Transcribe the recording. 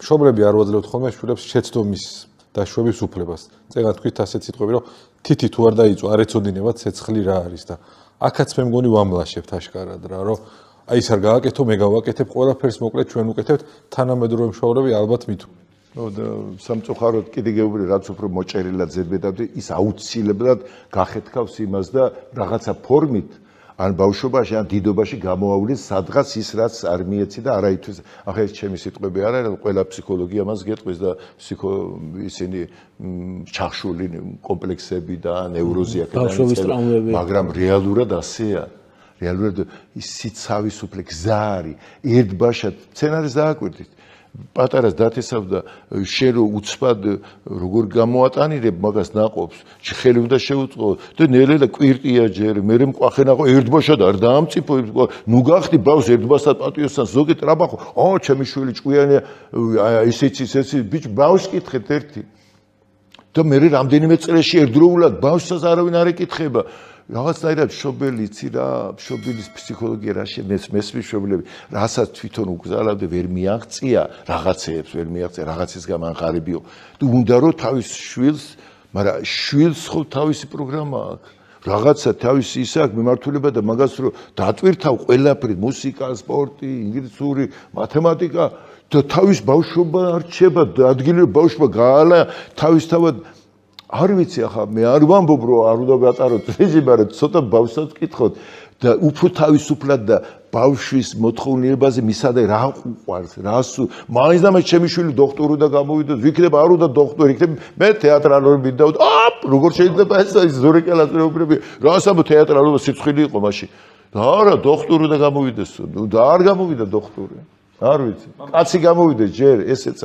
მშობლები არ ვაძლევთ ხოლმე შვილებს შეცდომის დაშვების უფლებას. წეგან თქვით ასეთ სიტყვები, რომ თითი თუ არ დაიწვა, არ ეცოდინებათ ცეცხლი რა არის და აქაც მე მგონი ვამლაშებთ აშკარად რა, რომ აი ეს არ გააკეთო, მე გავაკეთებ, ყველაფერს მოკლედ ჩვენ უკეთებთ, თანამედროვე მშობლები ალბათ მით. სამწუხაროდ კიდე გეუბნები, რაც უფრო მოჭერილად ზედმეტად ის აუცილებლად გახეთქავს იმას და რაღაცა ფორმით ან ბავშვობაში ან დიდობაში გამოავლის სადღაც ის რაც არ მიეცი და არაითვეს ახლა ეს ჩემი სიტყვები არ არის ყველა ფსიქოლოგი ამას გეტყვის და ისინი ჩახშული კომპლექსები და ნევროზი აქედან მაგრამ რეალურად ასეა რეალურად ის სიცავის უფლე გზა არის ერთბაშად სცენარის დააკვირდით პატარას დათესავდა შენ რო უცბად როგორ გამოატანირებ მაგას ნაყოფს ხელი უნდა შეუწყო და ნელ-ნელა კვირტია ჯერ მე მყვახენაღო ერთბაშად არ დაამწიფო ნუ გახდი ბავს ერთბასთან პატიოსთან ზოგი ტრაბახო ჩემი შვილი ჭკვიანია ისიც ბიჭ ბავს კითხეთ ერთი და მე რამდენიმე წრეში ერთდროულად ბავშვს არავინ არ ეკითხება რაღაცნაირად მშობელი იცი რა მშობელის ფსიქოლოგია რა მესმის მშობლები რასაც თვითონ უგზავნავდა ვერ მიაღწია რაღაცეებს ვერ მიაღწია რაღაცის გამანყარებიო თუ უნდა რომ თავის შვილს მაგრამ შვილს ხო თავისი პროგრამა აქვს რაღაცა თავისი ის აქვს მიმართულება და მაგას რომ დატვირთავ ყველაფერი მუსიკა სპორტი ინგლისური მათემატიკა და თავის ბავშვობა არჩება ადგილი ბავშვობა გაალა თავისთავად არ ვიცი ახლა მე არ ვამბობ რომ არ უნდა ვატაროთ რეჟიმი მაგრამ ცოტა ბავშვსაც ვკითხოთ და უფრო თავისუფლად და ბავშვის მოთხოვნილებაზე მისადე რა უყვარს რას მაინც და მე ჩემი შვილი დოქტორი და გამოვიდა ვიქნებ არ უნდა დოქტორი იქნებ მე თეატრალური მინდა როგორ შეიძლება ეს ზურეკელას მეუბნები რას ამბობ თეატრალობა სიცხილი იყო მაშინ და არა დოქტორი და გამოვიდეს და არ გამოვიდა დოქტორი არ ვიცი კაცი გამოვიდა ჯერ ესეც